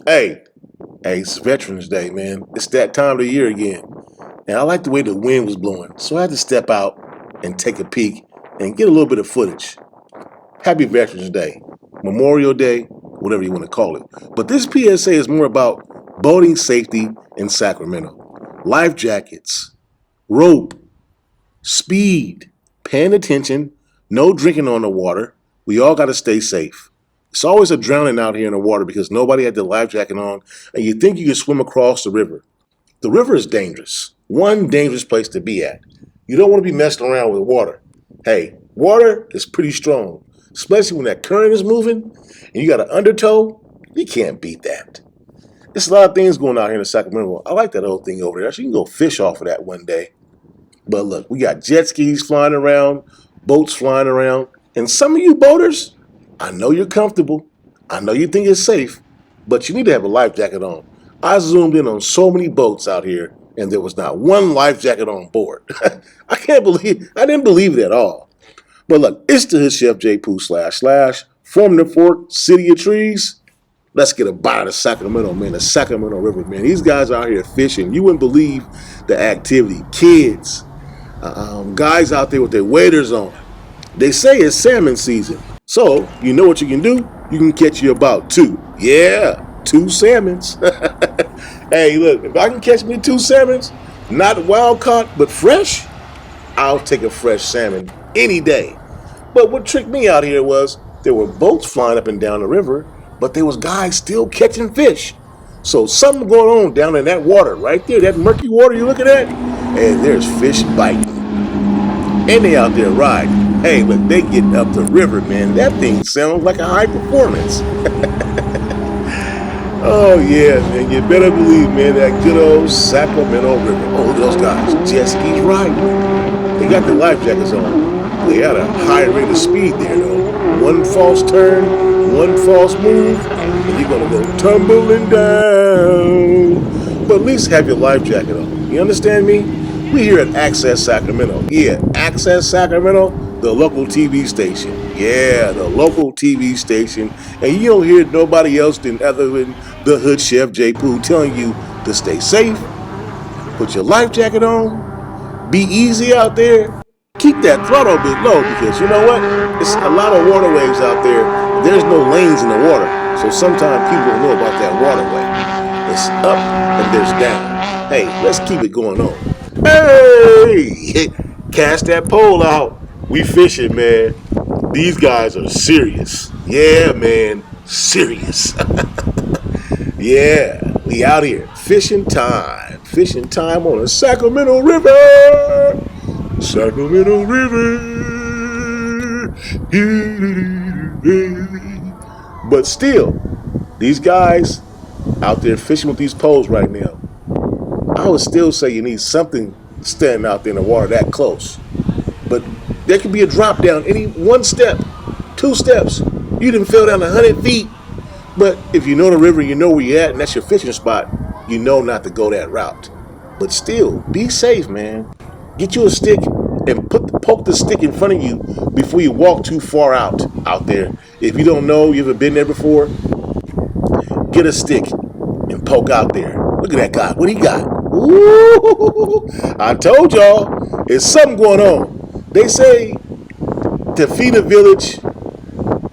Hey, it's Veterans Day, man. It's that time of the year again. And I like the way the wind was blowing, so I had to step out and take a peek and get a little bit of footage. Happy Veterans Day, Memorial Day, whatever you want to call it. But this PSA is more about boating safety in Sacramento. Life jackets, rope, speed, paying attention, no drinking on the water. We all got to stay safe. It's always a drowning out here in the water because nobody had their life jacket on, and you think you can swim across the river. The river is dangerous. One dangerous place to be at. You don't want to be messing around with water. Hey, water is pretty strong, especially when that current is moving and you got an undertow. You can't beat that. There's a lot of things going on here in Sacramento. I like that old thing over there. Actually, you can go fish off of that one day. But look, we got jet skis flying around, boats flying around, and some of you boaters, I know you're comfortable. I know you think it's safe, but you need to have a life jacket on. I zoomed in on so many boats out here, and there was not one life jacket on board. I didn't believe it at all. But look, it's the Hood Chef J Poo / Forming the Fork, City of Trees. Let's get a bite of the Sacramento, man, the Sacramento River, man. These guys out here fishing. You wouldn't believe the activity. Kids, guys out there with their waders on. They say it's salmon season. So, you know what you can do? You can catch you about two. Yeah, two salmons. Hey, look, if I can catch me two salmons, not wild caught, but fresh, I'll take a fresh salmon any day. But what tricked me out here was there were boats flying up and down the river, but there was guys still catching fish. So something going on down in that water right there, that murky water you're looking at, and there's fish biting. And they out there riding. Hey, look, they getting up the river, man. That thing sounds like a high performance. Oh, yeah, man. You better believe, man, that good old Sacramento River. Oh, look at those guys. Jet skis riding. They got their life jackets on. They had a high rate of speed there, though. One false turn, one false move, and you're going to go tumbling down. But at least have your life jacket on. You understand me? We here at Access Sacramento. Yeah, Access Sacramento, the local TV station. Yeah, the local TV station. And you don't hear nobody else other than the Hood Chef J Poo telling you to stay safe, put your life jacket on, be easy out there, keep that throttle a bit low because you know what? It's a lot of water waves out there. There's no lanes in the water. So sometimes people don't know about that waterway. It's up and there's down. Hey, let's keep it going on. Hey, cast that pole out. We fishing, man. These guys are serious. Yeah, man, serious. Yeah, we out here. Fishing time. Fishing time on the Sacramento River. Sacramento River. But still, these guys out there fishing with these poles right now. I would still say you need something standing out there in the water that close. But there could be a drop down any one step, two steps. You didn't fell down 100 feet. But if you know the river, you know where you're at, and that's your fishing spot, you know not to go that route. But still, be safe, man. Get you a stick and poke the stick in front of you before you walk too far out there. If you don't know, you haven't been there before, get a stick and poke out there. Look at that guy. What he got? Ooh, I told y'all, there's something going on. They say to feed a village,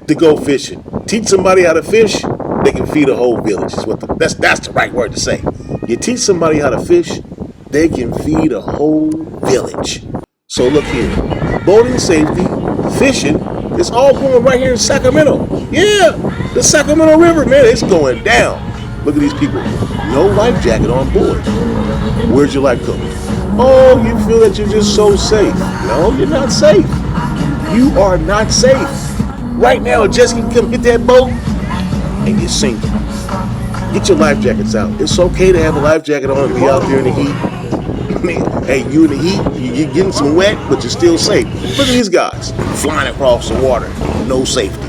to go fishing. Teach somebody how to fish, they can feed a whole village. That's the right word to say. You teach somebody how to fish, they can feed a whole village. So look here, boating safety, fishing, it's all going right here in Sacramento. Yeah, the Sacramento River, man, it's going down. Look at these people. No life jacket on board. Where's your life coat? Oh, you feel that you're just so safe. No, you're not safe. You are not safe. Right now, just come hit that boat and you're sinking. Get your life jackets out. It's okay to have a life jacket on and be out there in the heat. I mean, hey, you in the heat, you're getting some wet, but you're still safe. Look at these guys flying across the water. No safety.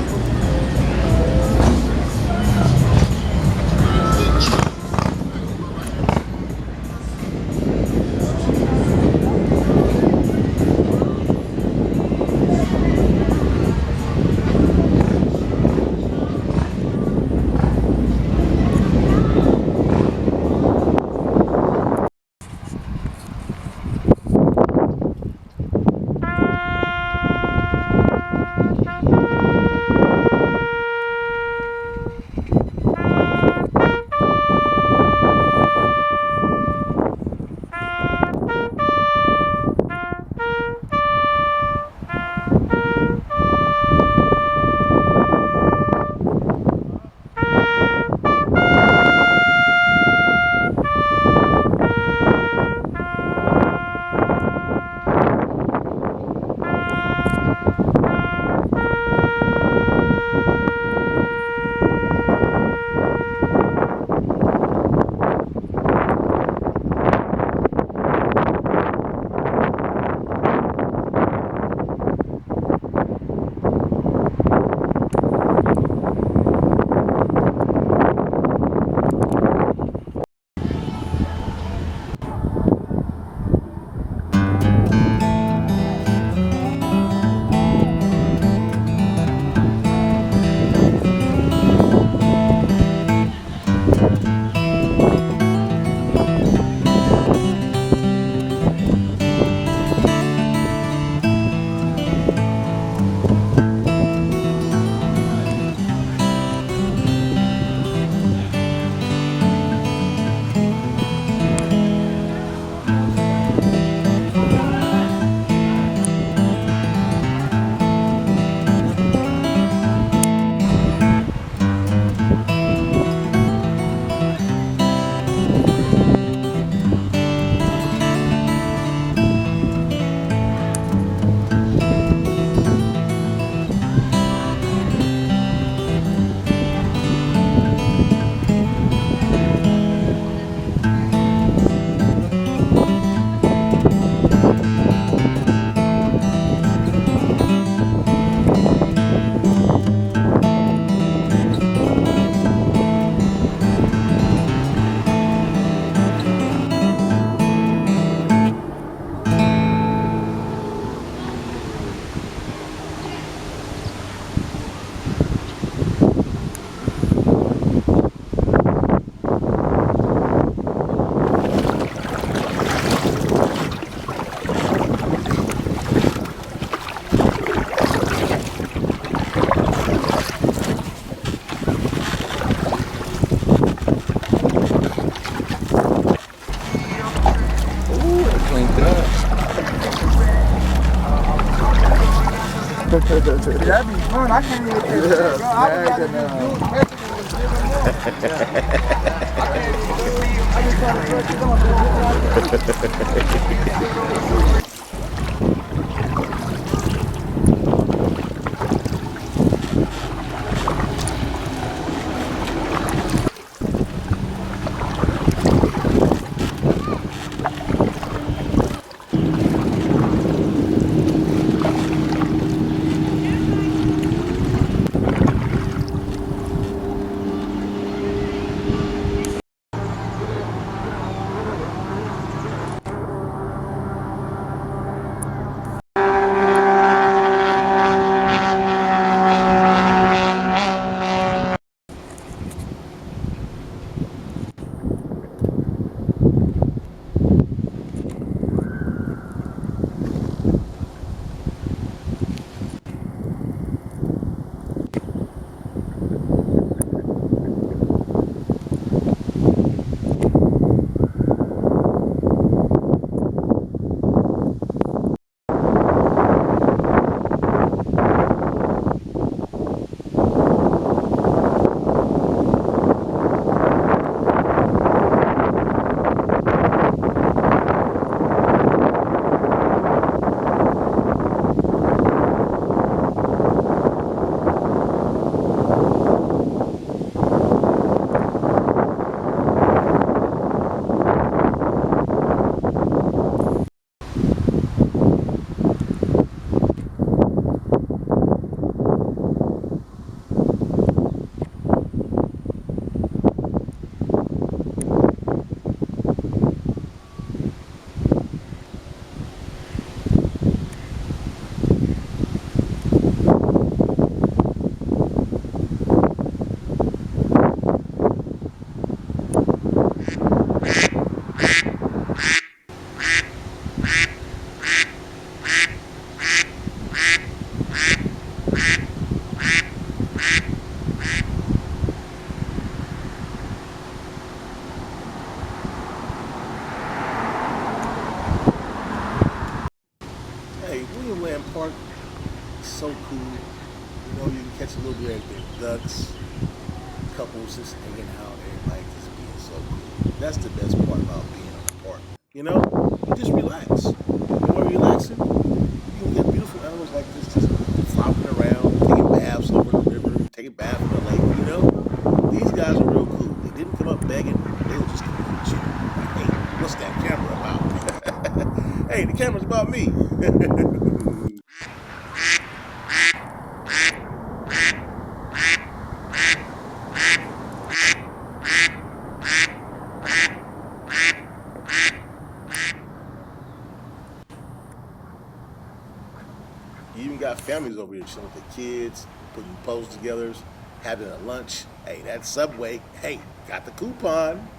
That'd be fun. I can't even catch it, bro. I would rather just do catch it and just give them more. I can't even do it. I just try to catch it on. Hey, William Land Park is so cool. You know, you can catch a little bit of everything. Ducks, couples just hanging out, everybody just being so cool. That's the best part about being in the park. You know, you just relax. And while you're relaxing, you can get beautiful animals like this just flopping around, taking baths over the river, taking baths in the lake. You know, these guys are real cool. They didn't come up begging. They were just coming to chill. Like, hey, what's that camera about? Hey, the camera's about me. You even got families over here chilling with their kids, putting posts together, having a lunch. Hey, that Subway. Hey, got the coupon.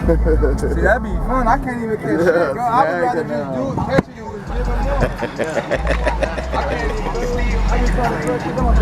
See, that'd be fun. I can't even catch shit, bro. I would rather just do it, catch it, and just give them more. I can't even do it. I just try to catch it on.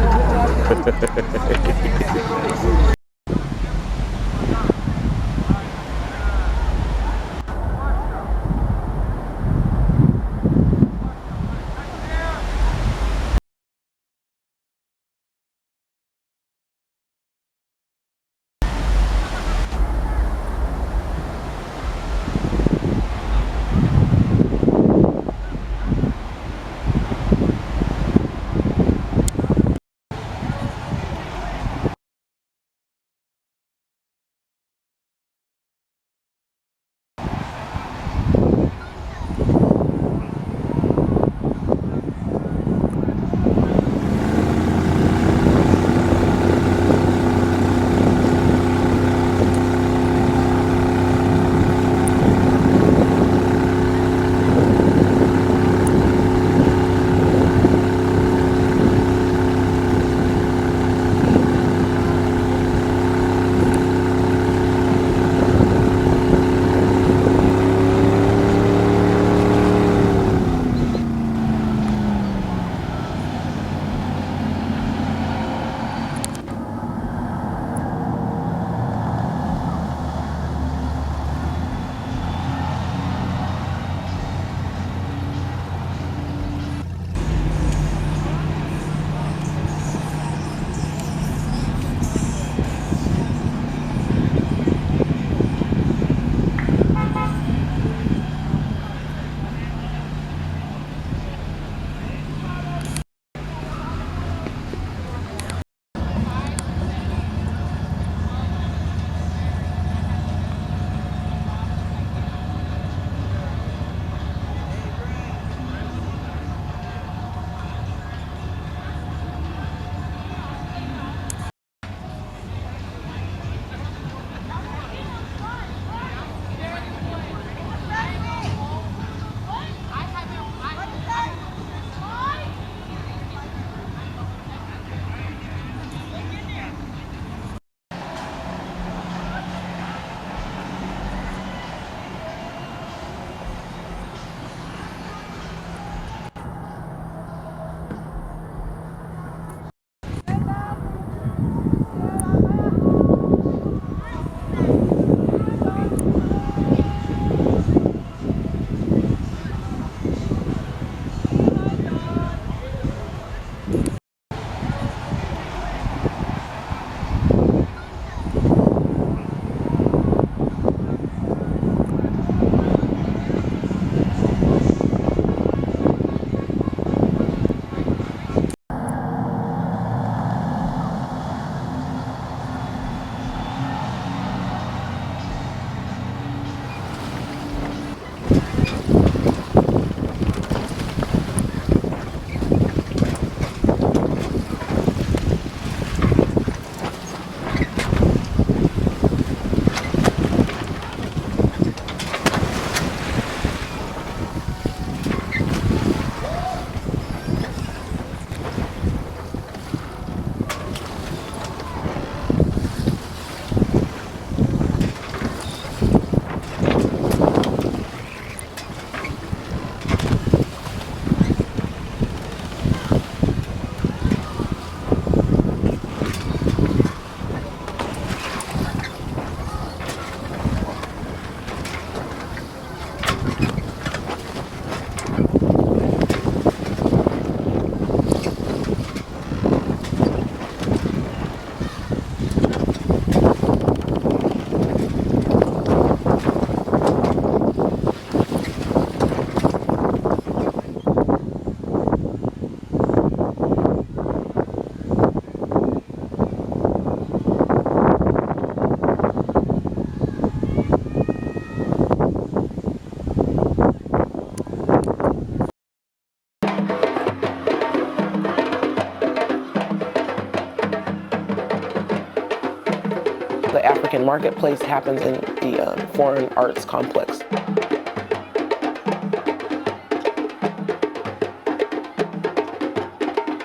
The African marketplace happens in the Foreign Arts Complex.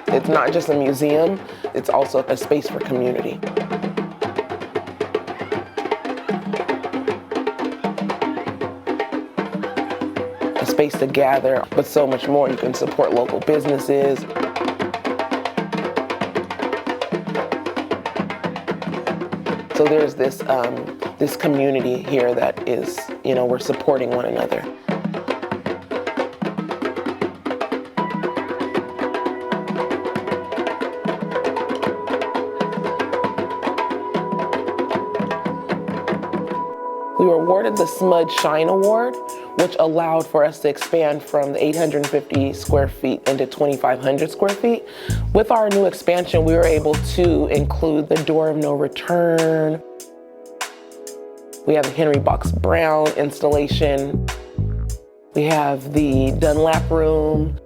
It's not just a museum, it's also a space for community. space to gather, but so much more. You can support local businesses. So there's this community here that is, we're supporting one another. We were awarded the Smudge Shine Award, which allowed for us to expand from the 850 square feet into 2,500 square feet. With our new expansion, we were able to include the Door of No Return. We have the Henry Box Brown installation. We have the Dunlap Room.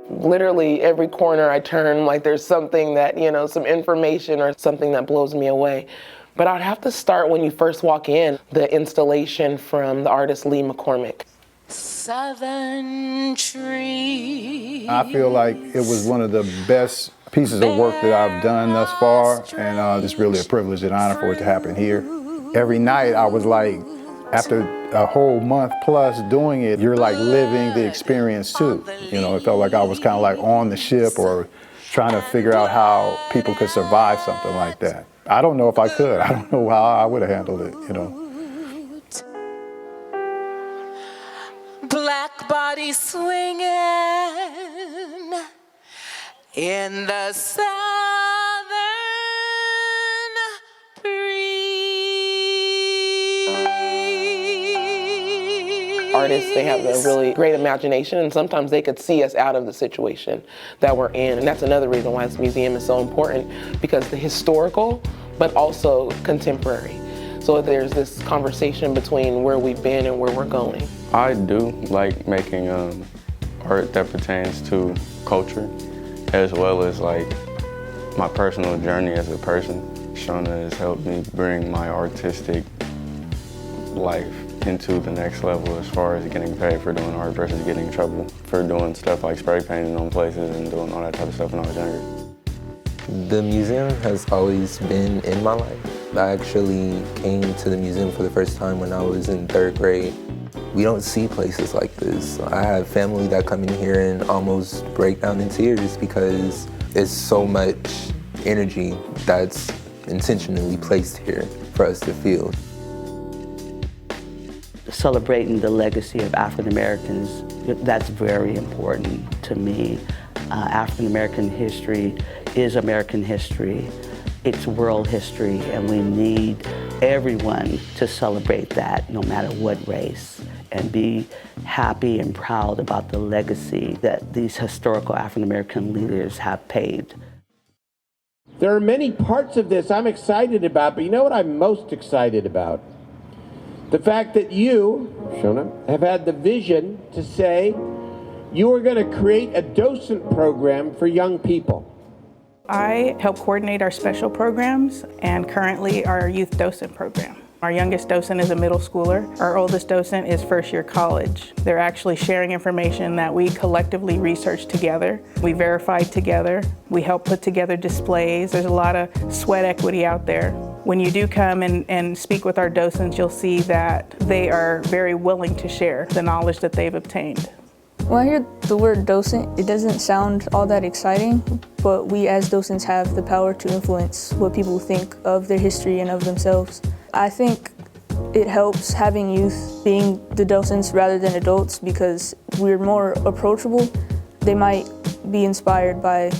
Literally every corner I turn, like there's something that, some information or something that blows me away. But I'd have to start when you first walk in, the installation from the artist Lee McCormick. Southern tree. I feel like it was one of the best pieces of work that I've done thus far, and it's really a privilege and honor for it to happen here. Every night I was like, after a whole month plus doing it, you're like living the experience too. It felt like I was kind of like on the ship or trying to figure out how people could survive something like that. I don't know if I could. I don't know how I would have handled it, Black body swinging in the southern breeze. Artists, they have a really great imagination, and sometimes they could see us out of the situation that we're in. And that's another reason why this museum is so important, because the historical, but also contemporary. So there's this conversation between where we've been and where we're going. I do like making art that pertains to culture, as well as like my personal journey as a person. Shona has helped me bring my artistic life into the next level as far as getting paid for doing art versus getting in trouble for doing stuff like spray painting on places and doing all that type of stuff when I was younger. The museum has always been in my life. I actually came to the museum for the first time when I was in 3rd grade. We don't see places like this. I have family that come in here and almost break down in tears because it's so much energy that's intentionally placed here for us to feel. Celebrating the legacy of African Americans, that's very important to me. African American history is American history. It's world history, and we need everyone to celebrate that, no matter what race, and be happy and proud about the legacy that these historical African American leaders have paved. There are many parts of this I'm excited about, but you know what I'm most excited about? The fact that you, Shona, have had the vision to say you are going to create a docent program for young people. I help coordinate our special programs and currently our youth docent program. Our youngest docent is a middle schooler. Our oldest docent is first year college. They're actually sharing information that we collectively researched together. We verified together. We help put together displays. There's a lot of sweat equity out there. When you do come and speak with our docents, you'll see that they are very willing to share the knowledge that they've obtained. When I hear the word docent, it doesn't sound all that exciting, but we as docents have the power to influence what people think of their history and of themselves. I think it helps having youth being the docents rather than adults because we're more approachable. They might be inspired by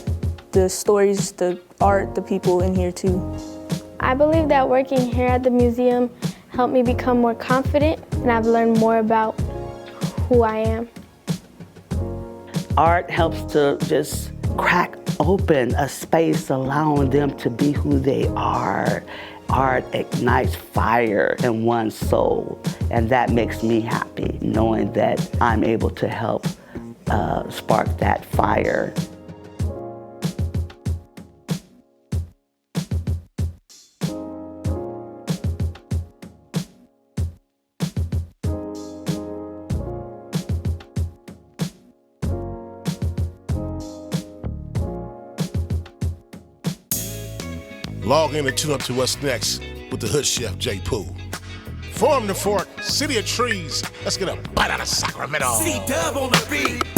the stories, the art, the people in here too. I believe that working here at the museum helped me become more confident, and I've learned more about who I am. Art helps to just crack open a space allowing them to be who they are. Art ignites fire in one's soul, and that makes me happy, knowing that I'm able to help spark that fire. Log in and tune up to what's next with the Hood Chef, Jay Pooh. Form the Fork, City of Trees. Let's get a bite out of Sacramento. C-Dub on the beat.